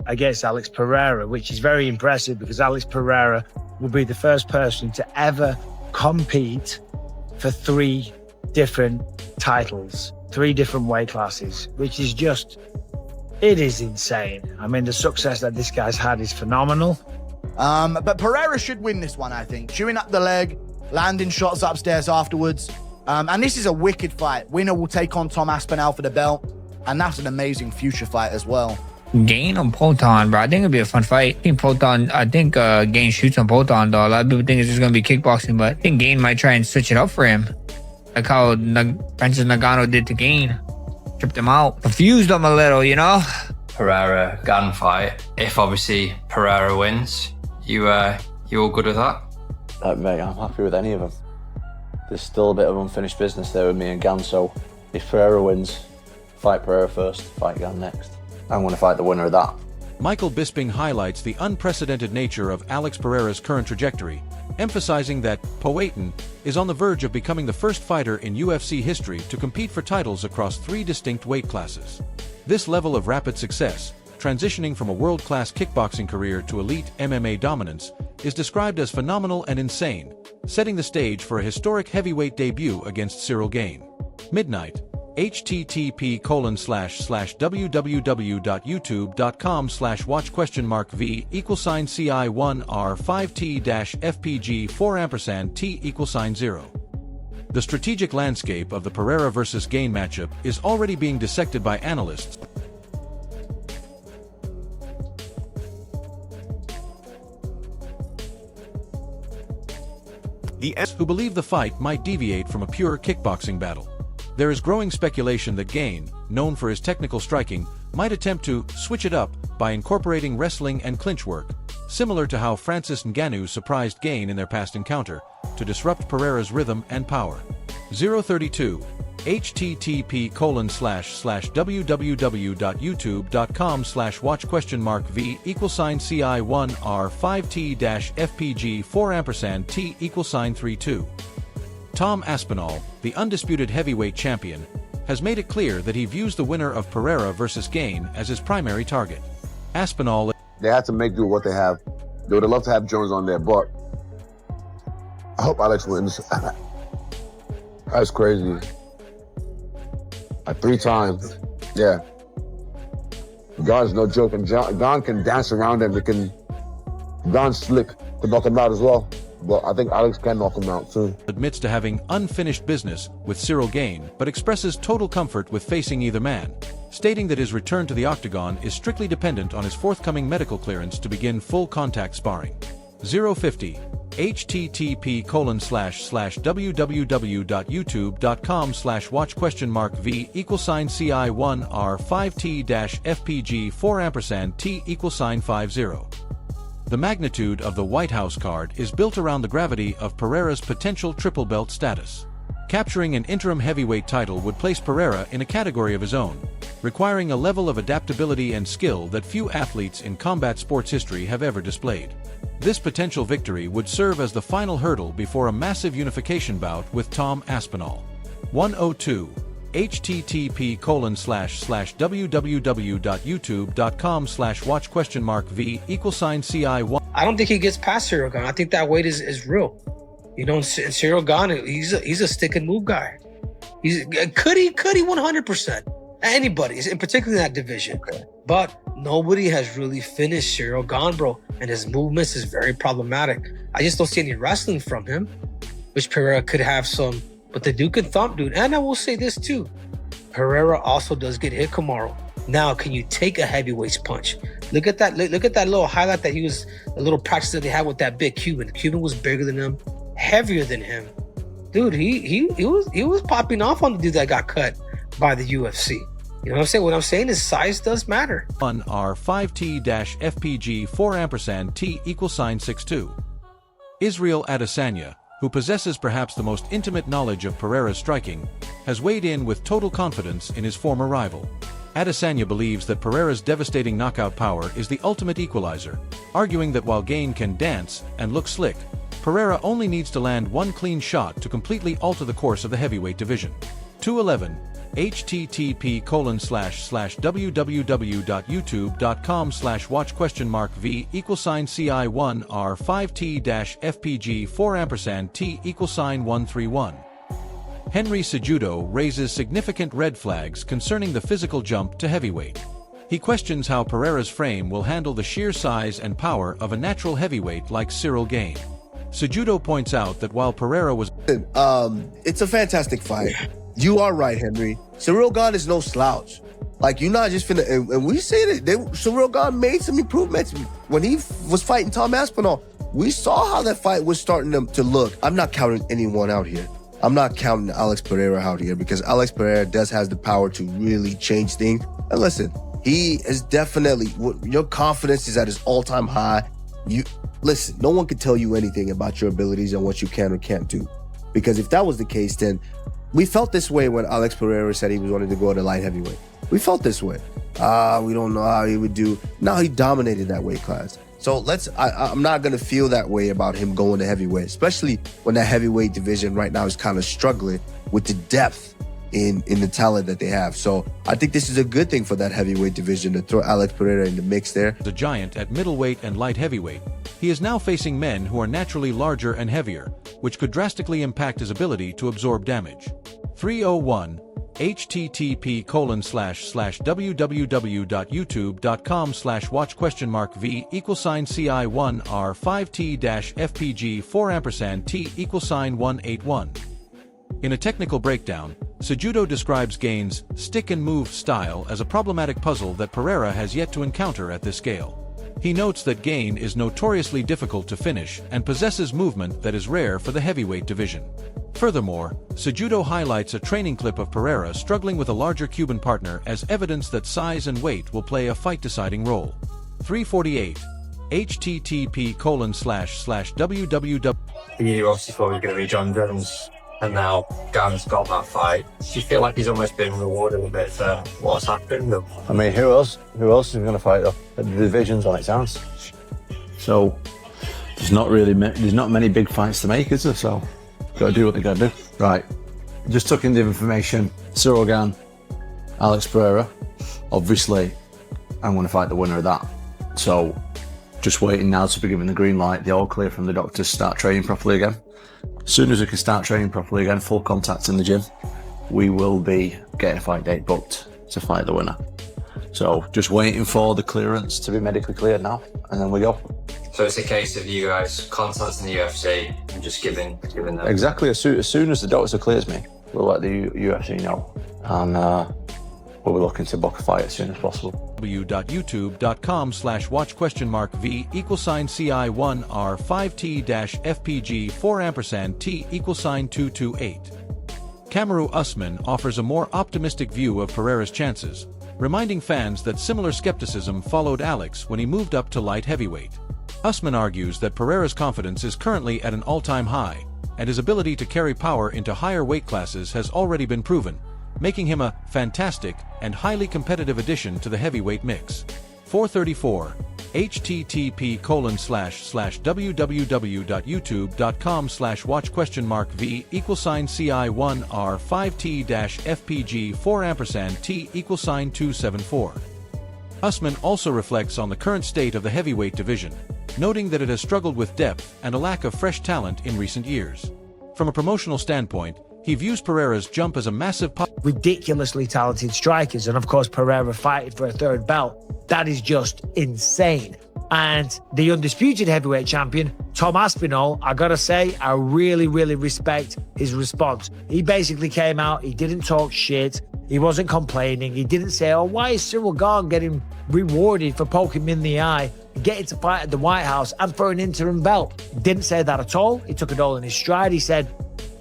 against Alex Pereira, which is very impressive because Alex Pereira will be the first person to ever compete for 3 different titles, 3 different weight classes, which is just, it is insane. I mean, the success that this guy's had is phenomenal. But Pereira should win this one, I think. Chewing up the leg, landing shots upstairs afterwards. And this is a wicked fight. Winner will take on Tom Aspinall for the belt. And that's an amazing future fight as well. Gane on Proton, bro. I think it'll be a fun fight. I think Gane shoots on Proton, though. A lot of people think it's just going to be kickboxing, but I think Gane might try and switch it up for him. Like how Francis Ngannou did to Gane. Tripped him out. Confused him a little, you know? Pereira Gane fight. If obviously Pereira wins, you all good with that? Mate, I'm happy with any of them. There's still a bit of unfinished business there with me and Gane, so if Pereira wins, fight Pereira first, fight Gane next. I'm going to fight the winner of that. Michael Bisping highlights the unprecedented nature of Alex Pereira's current trajectory, emphasizing that Powhatan is on the verge of becoming the first fighter in UFC history to compete for titles across 3 distinct weight classes. This level of rapid success, transitioning from a world-class kickboxing career to elite MMA dominance, is described as phenomenal and insane, setting the stage for a historic heavyweight debut against Ciryl Gane. Midnight. http://www.youtube.com/watchV=CI1R5T-FPG4&T=0. The strategic landscape of the Pereira vs. Gane matchup is already being dissected by analysts who believe the fight might deviate from a pure kickboxing battle. There is growing speculation that Gane, known for his technical striking, might attempt to switch it up by incorporating wrestling and clinch work, similar to how Francis Ngannou surprised Gane in their past encounter, to disrupt Pereira's rhythm and power. 032. http://www.youtube.com/watchV=CI1R5T-FPG4&T=32. Tom Aspinall, the undisputed heavyweight champion, has made it clear that he views the winner of Pereira vs. Gane as his primary target. Aspinall... They have to make do with what they have. They would have loved to have Jones on there, but I hope Alex wins. That's crazy. Like 3 times. Yeah. Gane's no joke, and Gane can dance around him. Gane's slick to knock him out as well. But I think Alex can knock him out too. Admits to having unfinished business with Ciryl Gane, but expresses total comfort with facing either man, stating that his return to the octagon is strictly dependent on his forthcoming medical clearance to begin full contact sparring. 050. http://www.youtube.com/watchV=CI1R5T-FPG4&T=50. The magnitude of the White House card is built around the gravity of Pereira's potential triple belt status. Capturing an interim heavyweight title would place Pereira in a category of his own, requiring a level of adaptability and skill that few athletes in combat sports history have ever displayed. This potential victory would serve as the final hurdle before a massive unification bout with Tom Aspinall. 102. http://www.youtube.com/watch?V=CI1. I don't think he gets past Ciryl Gane. I think that weight is real. You know, Ciryl Gane, he's a stick and move guy. Could he 100%. Anybody, in particular in that division. But nobody has really finished Ciryl Gane, bro. And his movements is very problematic. I just don't see any wrestling from him, which Pereira could have some. But the dude can thump, dude. And I will say this too. Pereira also does get hit tomorrow. Now, can you take a heavyweight's punch? Look at that. Look at that little highlight that a little practice that they had with that big Cuban. Cuban was bigger than him, heavier than him. Dude, he was popping off on the dude that got cut by the UFC. You know what I'm saying? What I'm saying is size does matter. 1R5T-FPG4&T=62. Israel Adesanya, who possesses perhaps the most intimate knowledge of Pereira's striking, has weighed in with total confidence in his former rival. Adesanya believes that Pereira's devastating knockout power is the ultimate equalizer, arguing that while Gane can dance and look slick, Pereira only needs to land one clean shot to completely alter the course of the heavyweight division. 211. http://www.youtube.com/watchV=CI1R5T-FPG4&T=131. Henry Cejudo raises significant red flags concerning the physical jump to heavyweight. He questions how Pereira's frame will handle the sheer size and power of a natural heavyweight like Ciryl Gane. Cejudo points out that while Pereira was it's a fantastic fight. You are right, Henry. Ciryl Gane is no slouch. Like, you're not just finna, and we say that Ciryl Gane made some improvements when he was fighting Tom Aspinall. We saw how that fight was starting to look. I'm not counting anyone out here. I'm not counting Alex Pereira out here because Alex Pereira does has the power to really change things. And listen, he is definitely, your confidence is at his all-time high. Listen, no one can tell you anything about your abilities and what you can or can't do. Because if that was the case, then we felt this way when Alex Pereira said he was wanting to go to light heavyweight. We felt this way. We don't know how he would do. Now he dominated that weight class. So I'm not going to feel that way about him going to heavyweight, especially when that heavyweight division right now is kind of struggling with the depth in the talent that they have. So I think this is a good thing for that heavyweight division to throw Alex Pereira in the mix there. a giant at middleweight and light heavyweight, he is now facing men who are naturally larger and heavier, which could drastically impact his ability to absorb damage. 301 http://www.youtube.com/watchV=CI1R5T-FPG4&T=181. In a technical breakdown, Cejudo describes Gane's stick-and-move style as a problematic puzzle that Pereira has yet to encounter at this scale. He notes that Gane is notoriously difficult to finish and possesses movement that is rare for the heavyweight division. Furthermore, Cejudo highlights a training clip of Pereira struggling with a larger Cuban partner as evidence that size and weight will play a fight-deciding role. 348 http://www. You obviously thought he was going to be John Jones, and now Gane's got that fight. Do you feel like he's almost been rewarded a bit for what's happened? I mean, who else is going to fight though? The division's on its own. So there's not many big fights to make, is there? So got to do what they got to do. Right. Just took in the information. Ciryl Gane, Alex Pereira. Obviously, I'm going to fight the winner of that. So just waiting now to be given the green light, the all clear from the doctors to start training properly again. As soon as we can start training properly again, full contact in the gym, we will be getting a fight date booked to fight the winner. So just waiting for the clearance to be medically cleared now, and then we go. So it's a case of you guys contacting the UFC and just giving them... Exactly. As soon as the doctor clears me, we'll let the UFC know, and we'll be looking to book a fight as soon as possible. www.youtube.com/watch?V=CI1R5T-FPG4&T=228. Kamaru Usman offers a more optimistic view of Pereira's chances, reminding fans that similar skepticism followed Alex when he moved up to light heavyweight. Usman argues that Pereira's confidence is currently at an all-time high, and his ability to carry power into higher weight classes has already been proven, making him a fantastic and highly competitive addition to the heavyweight mix. 434 http://www.youtube.com/watchV=CI1R5T-FPG4&T=274. Usman also reflects on the current state of the heavyweight division, noting that it has struggled with depth and a lack of fresh talent in recent years. From a promotional standpoint, he views Pereira's jump as a massive ridiculously talented strikers, and of course Pereira fighting for a third belt. That is just insane. And the undisputed heavyweight champion, Tom Aspinall, I gotta say, I really, really respect his response. He basically came out, he didn't talk shit, he wasn't complaining, he didn't say, oh, why is Ciryl Gane getting rewarded for poking him in the eye, getting to fight at the White House and for an interim belt? He didn't say that at all. He took it all in his stride. He said,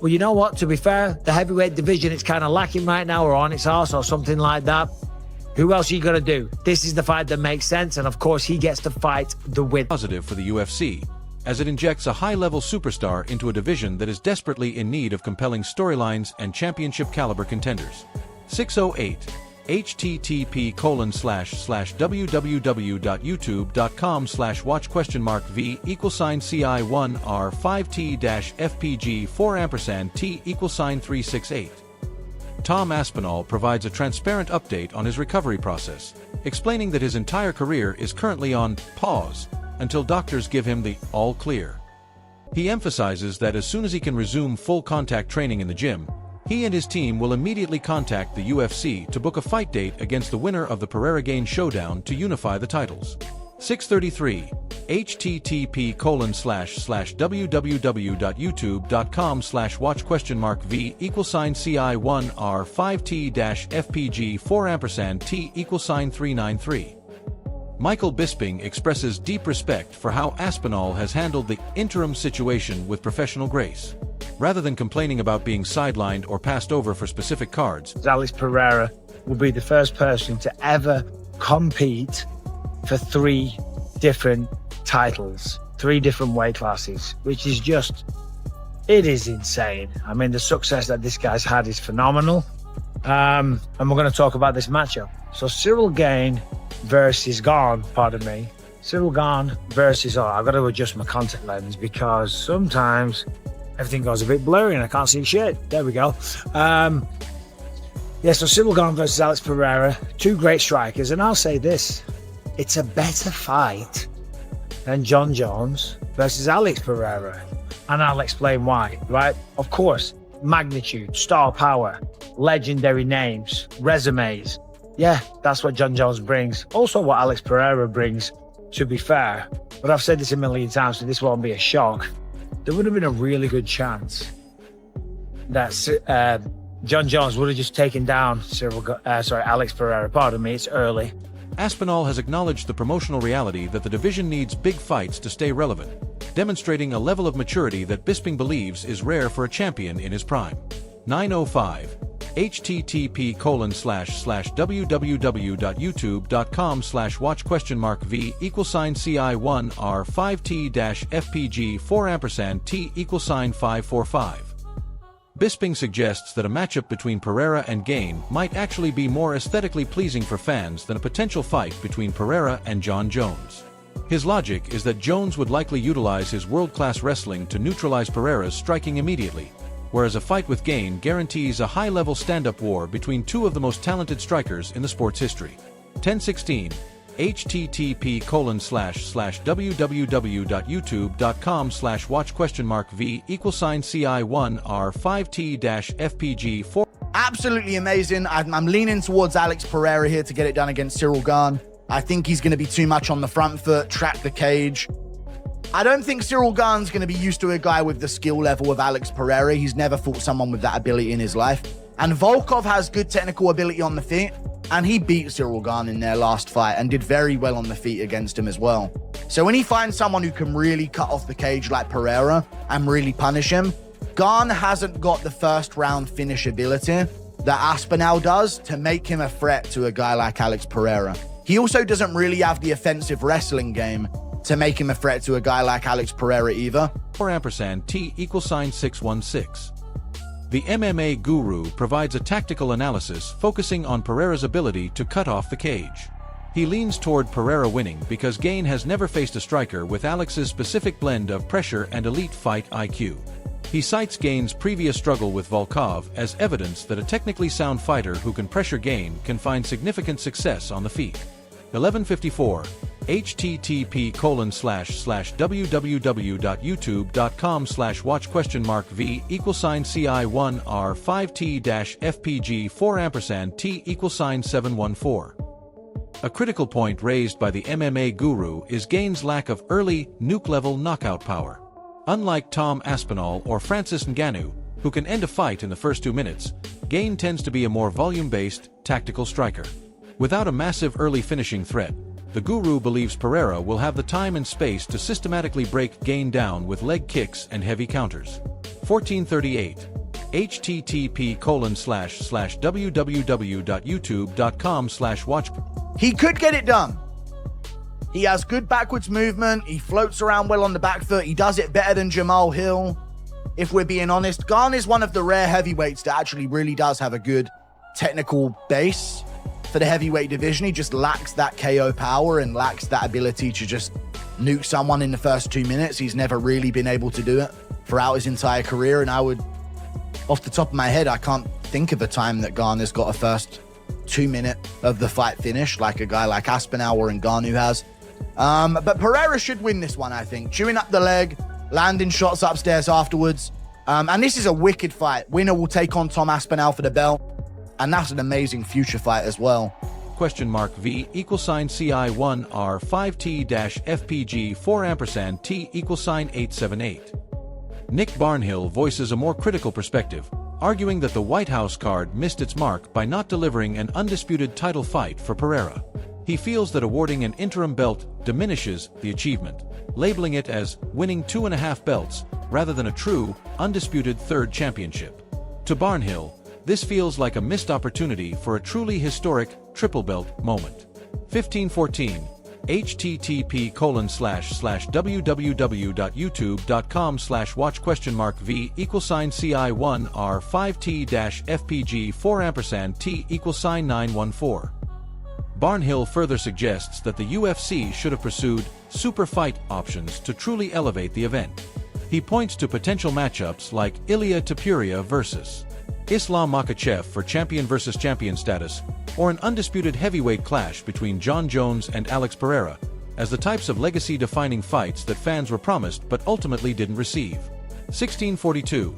well, you know what, to be fair, the heavyweight division, it's kind of lacking right now, or on its arse or something like that. Who else are you going to do? This is the fight that makes sense, and of course he gets to fight the winner. Positive for the UFC, as it injects a high-level superstar into a division that is desperately in need of compelling storylines and championship-caliber contenders. 608 http://www.youtube.com/watch?V=CI1R5T-FPG4&T=368. Tom Aspinall provides a transparent update on his recovery process, explaining that his entire career is currently on pause until doctors give him the all clear. He emphasizes that as soon as he can resume full contact training in the gym, he and his team will immediately contact the UFC to book a fight date against the winner of the Pereira Gane showdown to unify the titles. 633 http://www.youtube.com/watch?mark v=CI1R5T-FPG4&T=393. Michael Bisping expresses deep respect for how Aspinall has handled the interim situation with professional grace. Rather than complaining about being sidelined or passed over for specific cards, Alex Pereira will be the first person to ever compete for 3 different titles, 3 different weight classes, which is just, it is insane. I mean, the success that this guy's had is phenomenal. And we're going to talk about this matchup. So Ciryl Gane versus Gane, pardon me. Ciryl Gane versus, I've got to adjust my contact lens because sometimes everything goes a bit blurry and I can't see shit. There we go. So Ciryl Gane versus Alex Pereira, 2 great strikers. And I'll say this, it's a better fight than Jon Jones versus Alex Pereira. And I'll explain why, right? Of course, magnitude, star power, legendary names, resumes. Yeah, that's what Jon Jones brings. Also what Alex Pereira brings, to be fair. But I've said this a million times, so this won't be a shock. There would have been a really good chance that Jon Jones would have just taken down Alex Pereira. Pardon me, it's early. Aspinall has acknowledged the promotional reality that the division needs big fights to stay relevant, demonstrating a level of maturity that Bisping believes is rare for a champion in his prime. 905 http://www.youtube.com/watch?mark v=CI1R5T-FPG4&T=545. Bisping suggests that a matchup between Pereira and Gane might actually be more aesthetically pleasing for fans than a potential fight between Pereira and Jon Jones. His logic is that Jones would likely utilize his world-class wrestling to neutralize Pereira's striking immediately, whereas a fight with Gane guarantees a high-level stand-up war between 2 of the most talented strikers in the sport's history. 1016 http://www.youtube.com/watch?mark v=CI1R5T-FPG4. Absolutely amazing. I'm leaning towards Alex Pereira here to get it done against Ciryl Gane. I think he's going to be too much on the front foot, track the cage. I don't think Ciryl Gane's going to be used to a guy with the skill level of Alex Pereira. He's never fought someone with that ability in his life. And Volkov has good technical ability on the feet, and he beat Ciryl Gane in their last fight and did very well on the feet against him as well. So when he finds someone who can really cut off the cage like Pereira and really punish him, Gane hasn't got the first round finish ability that Aspinall does to make him a threat to a guy like Alex Pereira. He also doesn't really have the offensive wrestling game to make him a threat to a guy like Alex Pereira either. $T=616. The MMA Guru provides a tactical analysis focusing on Pereira's ability to cut off the cage. He leans toward Pereira winning because Gane has never faced a striker with Alex's specific blend of pressure and elite fight IQ. He cites Gane's previous struggle with Volkov as evidence that a technically sound fighter who can pressure Gane can find significant success on the feet. 1154 http://www.youtube.com/watch?mark v=CI1R5T-FPG4&T=714. A critical point raised by the MMA Guru is Gane's lack of early, nuke-level knockout power. Unlike Tom Aspinall or Francis Ngannou, who can end a fight in the first 2 minutes, Gane tends to be a more volume-based, tactical striker. Without a massive early finishing threat, the Guru believes Pereira will have the time and space to systematically break Gane down with leg kicks and heavy counters. 1438 http://www.youtube.com/watch. He could get it done. He has good backwards movement. He floats around well on the back foot. He does it better than Jamal Hill. If we're being honest, Gane is one of the rare heavyweights that actually really does have a good technical base for the heavyweight division. He just lacks that KO power and lacks that ability to just nuke someone in the first 2 minutes. He's never really been able to do it throughout his entire career. And I would, off the top of my head, I can't think of a time that Gane's got a first 2 minute of the fight finish, like a guy like Aspinall or Ngannou has. But Pereira should win this one, I think. Chewing up the leg, landing shots upstairs afterwards. And this is a wicked fight. Winner will take on Tom Aspinall for the belt. And that's an amazing future fight as well. Question mark V = CI1 R 5T-FPG 4 ampersand T = 878. Nick Barnhill voices a more critical perspective, arguing that the White House card missed its mark by not delivering an undisputed title fight for Pereira. He feels that awarding an interim belt diminishes the achievement, labeling it as winning 2.5 belts rather than a true, undisputed third championship. To Barnhill, this feels like a missed opportunity for a truly historic triple belt moment. 1514 http://www.youtube.com/watch?V =CI1 R 5T-FPG 4 ampersand T = 914. Barnhill further suggests that the UFC should have pursued super fight options to truly elevate the event. He points to potential matchups like Ilia Topuria versus Islam Makhachev for champion versus champion status, or an undisputed heavyweight clash between Jon Jones and Alex Pereira, as the types of legacy-defining fights that fans were promised but ultimately didn't receive. 1642.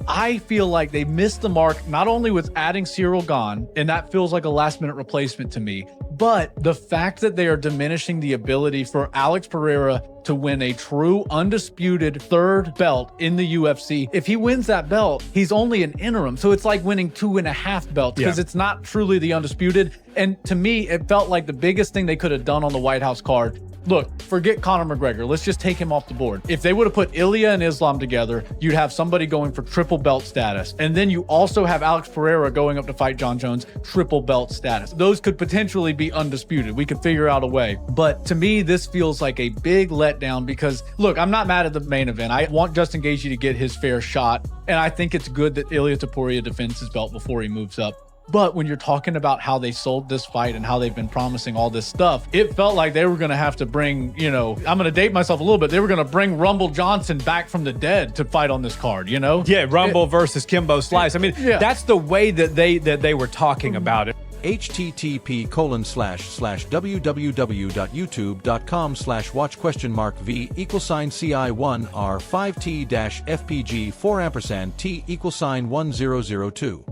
I feel like they missed the mark not only with adding Ciryl Gane, and that feels like a last-minute replacement to me, but the fact that they are diminishing the ability for Alex Pereira to win a true, undisputed third belt in the UFC. If he wins that belt, he's only an interim. So it's like winning 2.5 belts because it's not truly the undisputed. And to me, it felt like the biggest thing they could have done on the White House card. Look, forget Conor McGregor. Let's just take him off the board. If they would have put Ilia and Islam together, you'd have somebody going for triple belt status. And then you also have Alex Pereira going up to fight Jon Jones, triple belt status. Those could potentially be undisputed. We could figure out a way. But to me, this feels like a big letdown because, look, I'm not mad at the main event. I want Justin Gaethje to get his fair shot. And I think it's good that Ilia Topuria defends his belt before he moves up. But when you're talking about how they sold this fight and how they've been promising all this stuff, it felt like they were going to have to bring, I'm going to date myself a little bit. They were going to bring Rumble Johnson back from the dead to fight on this card, Yeah, Rumble versus Kimbo Slice. I mean, that's the way that they were talking about it. http://www.youtube.com/watch?V =CI1 R 5T-FPG 4 ampersand T = 1002.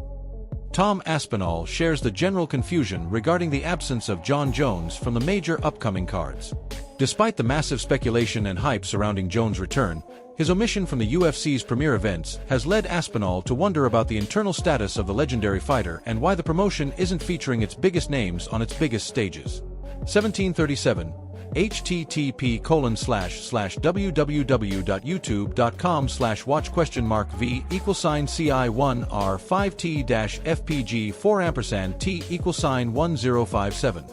Tom Aspinall shares the general confusion regarding the absence of Jon Jones from the major upcoming cards. Despite the massive speculation and hype surrounding Jones' return, his omission from the UFC's premier events has led Aspinall to wonder about the internal status of the legendary fighter and why the promotion isn't featuring its biggest names on its biggest stages. 1737 http://www.youtube.com/watch?V =CI1 R 5T-FPG 4 ampersand T = 1057.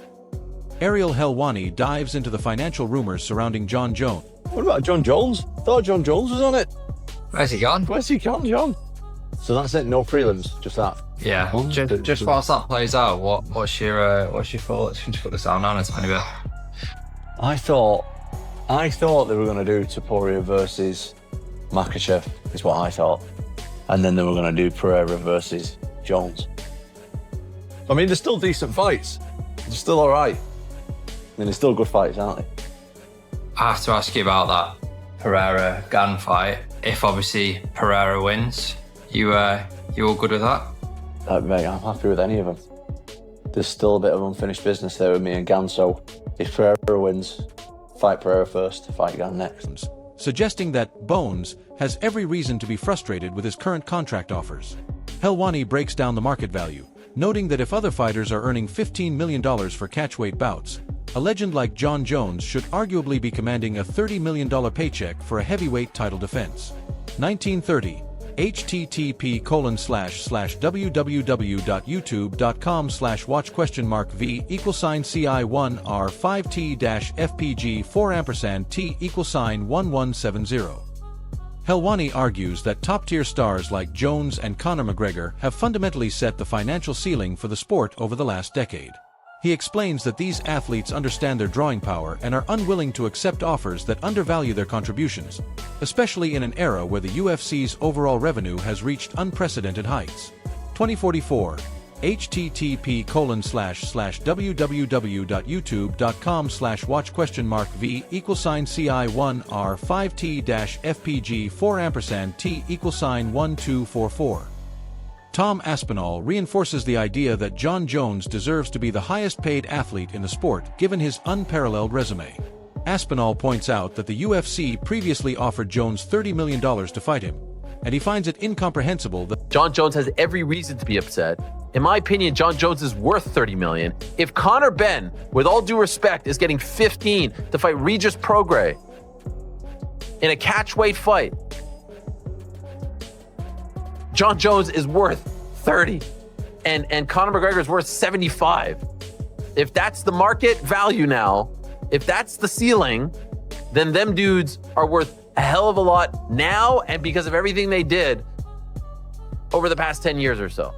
Ariel Helwani dives into the financial rumors surrounding Jon Jones. What about Jon Jones? I thought Jon Jones was on it. Where's he gone? Where's he gone, John? So that's it, no prelims, just that. Yeah, just whilst that plays out, what's your thoughts? Can you put the sound on a tiny bit? I thought they were going to do Topuria versus Makhachev, is what I thought. And then they were going to do Pereira versus Jones. I mean, they're still decent fights. They're still all right. I mean, they're still good fights, aren't they? I have to ask you about that Pereira Gane fight. If obviously Pereira wins, you all good with that? Mate, I'm happy with any of them. There's still a bit of unfinished business there with me and Gane, so if Pereira wins, fight Pereira first, fight Gane next. Suggesting that Bones has every reason to be frustrated with his current contract offers. Helwani breaks down the market value, noting that if other fighters are earning $15 million for catchweight bouts, a legend like Jon Jones should arguably be commanding a $30 million paycheck for a heavyweight title defense. 1930 http://www.youtube.com/watch?V =CI1 R 5T-FPG 4 ampersand T = 1170. Helwani argues that top-tier stars like Jones and Conor McGregor have fundamentally set the financial ceiling for the sport over the last decade. He explains that these athletes understand their drawing power and are unwilling to accept offers that undervalue their contributions, especially in an era where the UFC's overall revenue has reached unprecedented heights. 2044. http://www.youtube.com/watch:mark v=CI1R5T-FPG4&T=1244. Tom Aspinall reinforces the idea that Jon Jones deserves to be the highest paid athlete in the sport given his unparalleled resume. Aspinall points out that the UFC previously offered Jones $30 million to fight him, and he finds it incomprehensible that Jon Jones has every reason to be upset. In my opinion, Jon Jones is worth $30 million. If Conor Benn, with all due respect, is getting 15 to fight Regis Prograis in a catchweight fight, Jon Jones is worth 30, and Conor McGregor is worth 75. If that's the market value now, if that's the ceiling, then them dudes are worth a hell of a lot now, and because of everything they did over the past 10 years or so.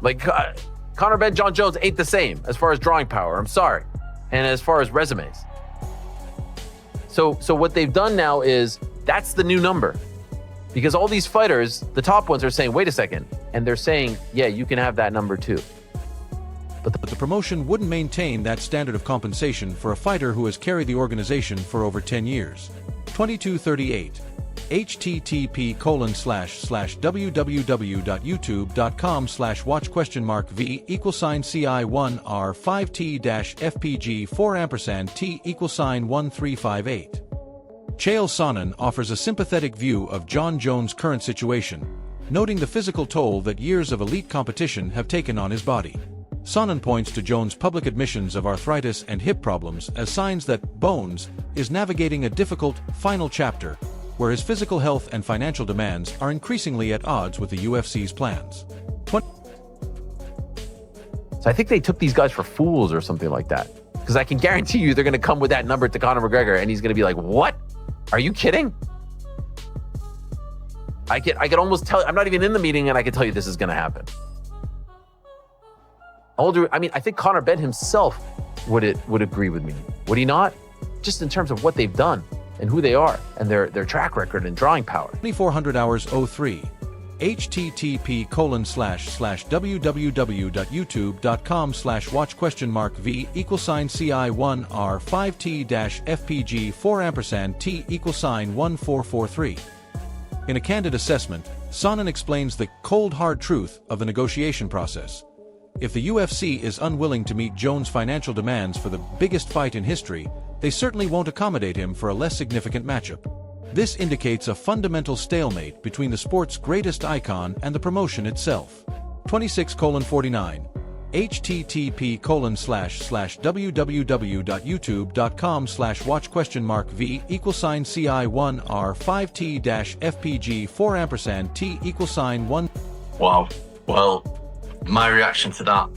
Like, Conor Benn, Jon Jones ain't the same as far as drawing power, I'm sorry, and as far as resumes. So what they've done now is, that's the new number. Because all these fighters, the top ones, are saying, wait a second, and they're saying, yeah, you can have that number too. But the promotion wouldn't maintain that standard of compensation for a fighter who has carried the organization for over 10 years. 2238. http://www.youtube.com/watch:mark v=CI1R5T-FPG4&T=1358. Chael Sonnen offers a sympathetic view of Jon Jones' current situation, noting the physical toll that years of elite competition have taken on his body. Sonnen points to Jones' public admissions of arthritis and hip problems as signs that Bones is navigating a difficult final chapter, where his physical health and financial demands are increasingly at odds with the UFC's plans. So I think they took these guys for fools or something like that. Because I can guarantee you they're going to come with that number to Conor McGregor and he's going to be like, what? Are you kidding? I could almost tell, I'm not even in the meeting and I can tell you this is going to happen. I think Conor Benn himself would agree with me. Would he not? Just in terms of what they've done and who they are and their track record and drawing power. 2400 hours 03. http://www.youtube.com/watch:mark v=CI1R5T-FPG4&T=1443. In a candid assessment, Sonnen explains the cold hard truth of the negotiation process. If the UFC is unwilling to meet Jones' financial demands for the biggest fight in history, they certainly won't accommodate him for a less significant matchup. This indicates a fundamental stalemate between the sport's greatest icon and the promotion itself. 26:49. http://www.youtube.com/watch?mark v=CI1R5T-FPG4&T=1. Wow. Well, my reaction to that,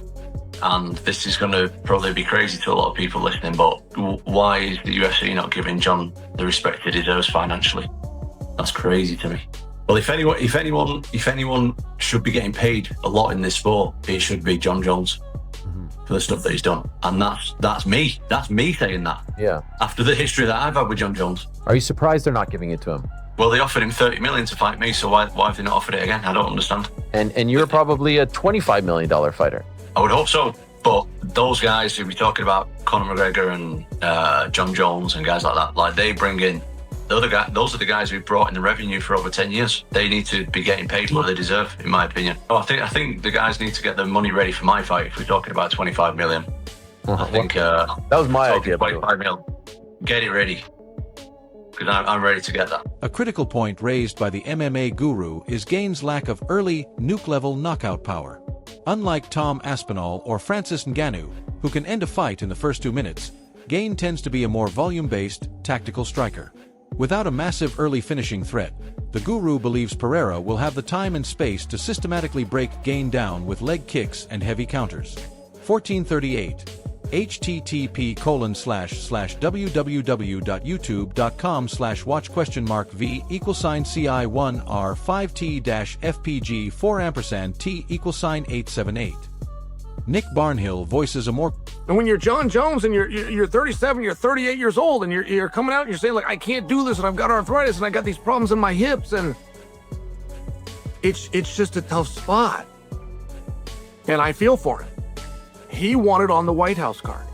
and this is going to probably be crazy to a lot of people listening, but why is the UFC not giving Jon the respect he deserves financially? That's crazy to me. Well, if anyone should be getting paid a lot in this sport, it should be Jon Jones for the stuff that he's done, and that's me. That's me saying that. Yeah. After the history that I've had with Jon Jones. Are you surprised they're not giving it to him? Well, they offered him $30 million to fight me, so why have they not offered it again? I don't understand. And you're probably a $25 million fighter. I would hope so, but those guys who we're talking about, Conor McGregor and Jon Jones and guys like that, like they bring in those are the guys who brought in the revenue for over 10 years. They need to be getting paid what they deserve, in my opinion. I think the guys need to get their money ready for my fight. If we're talking about 25 million, I think that was my idea. 25 million. Get it ready, because I'm ready to get that. A critical point raised by the MMA guru is Gane's lack of early nuke-level knockout power. Unlike Tom Aspinall or Francis Ngannou, who can end a fight in the first 2 minutes, Gane tends to be a more volume-based, tactical striker. Without a massive early finishing threat, the guru believes Pereira will have the time and space to systematically break Gane down with leg kicks and heavy counters. 1438. http://www.youtube.com/watch?mark v=CI1R5T-FPG4&T=878. Nick Barnhill voices a more... And when you're Jon Jones and you're 37, you're 38 years old, and you're coming out and you're saying, like, I can't do this, and I've got arthritis, and I got these problems in my hips, and it's just a tough spot. And I feel for him. He wanted on the White House card.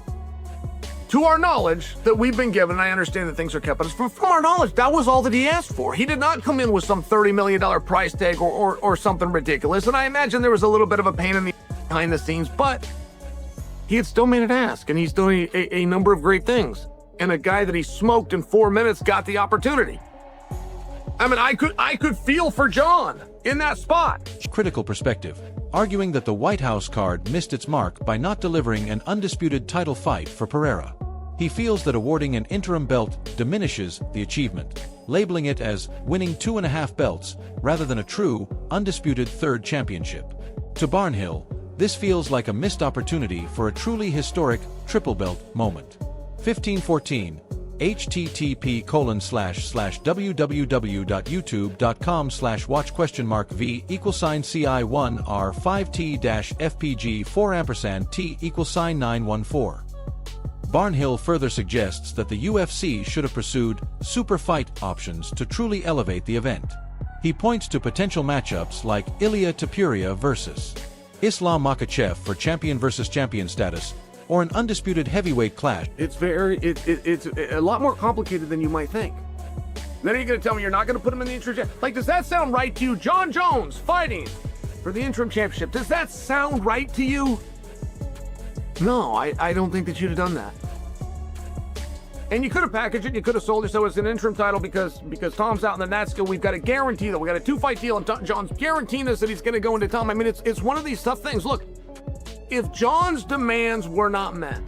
To our knowledge that we've been given, and I understand that things are kept, but from our knowledge, that was all that he asked for. He did not come in with some $30 million price tag or something ridiculous. And I imagine there was a little bit of a pain in the behind the scenes, but he had still made it ask, and he's doing a number of great things. And a guy that he smoked in 4 minutes got the opportunity. I mean, I could feel for John in that spot. Critical perspective, arguing that the White House card missed its mark by not delivering an undisputed title fight for Pereira. He feels that awarding an interim belt diminishes the achievement, labeling it as winning 2.5 belts rather than a true, undisputed third championship. To Barnhill, this feels like a missed opportunity for a truly historic triple belt moment. 1514 http://www.youtube.com/watchquestionmark v=ci1r5t-fpg4&t=914. Barnhill further suggests that the UFC should have pursued super fight options to truly elevate the event. He points to potential matchups like Ilia Topuria versus Islam Makhachev for champion versus champion status, or an undisputed heavyweight clash. It's a lot more complicated than you might think. Then are you going to tell me you're not going to put him in the interim? Like, does that sound right to you? Jon Jones fighting for the interim championship. Does that sound right to you? No, I don't think that you'd have done that. And you could have packaged it, you could have sold it so it's an interim title because Tom's out, and then that's good. We've got a guarantee that we got a 2-fight deal, and John's guaranteeing us that he's going to go into Tom. I mean, it's one of these tough things. Look, if John's demands were not met,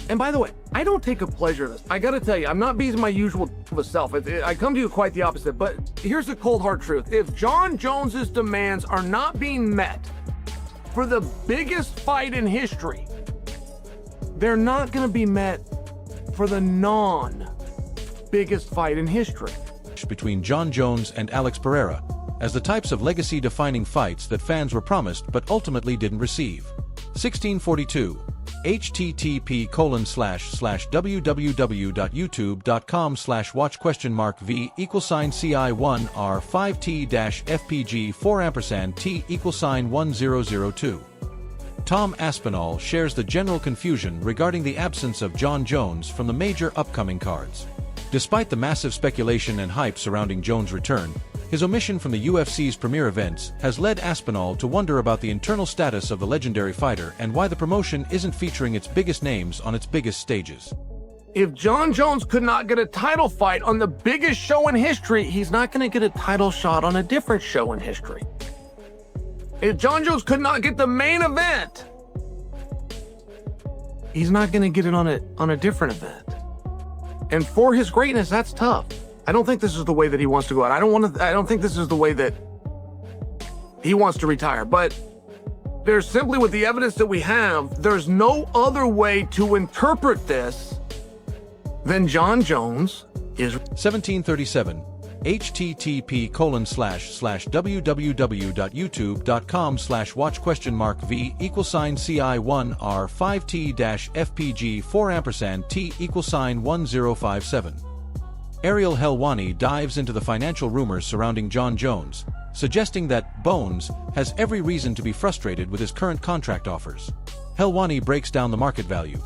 and by the way, I don't take a pleasure in this. I got to tell you, I'm not being my usual self. I come to you quite the opposite. But here's the cold hard truth: if Jon Jones's demands are not being met for the biggest fight in history, they're not going to be met for the non-biggest fight in history. Between Jon Jones and Alex Pereira, as the types of legacy-defining fights that fans were promised but ultimately didn't receive. 1642 http://www.youtube.com/watch v=ci1r5t-fpg4&t=1002. Tom Aspinall shares the general confusion regarding the absence of Jon Jones from the major upcoming cards. Despite the massive speculation and hype surrounding Jones' return, his omission from the UFC's premier events has led Aspinall to wonder about the internal status of the legendary fighter and why the promotion isn't featuring its biggest names on its biggest stages. If Jon Jones could not get a title fight on the biggest show in history, he's not going to get a title shot on a different show in history. If Jon Jones could not get the main event, he's not going to get it on a different event. And for his greatness, that's tough. I don't think this is the way that he wants to go out. I don't think this is the way that he wants to retire. But there's simply, with the evidence that we have, there's no other way to interpret this than Jon Jones is. 1737 http://www.youtube.com/watch v=ci1r5t-fpg4&t=1057. Ariel Helwani dives into the financial rumors surrounding Jon Jones, suggesting that Bones has every reason to be frustrated with his current contract offers. Helwani breaks down the market value,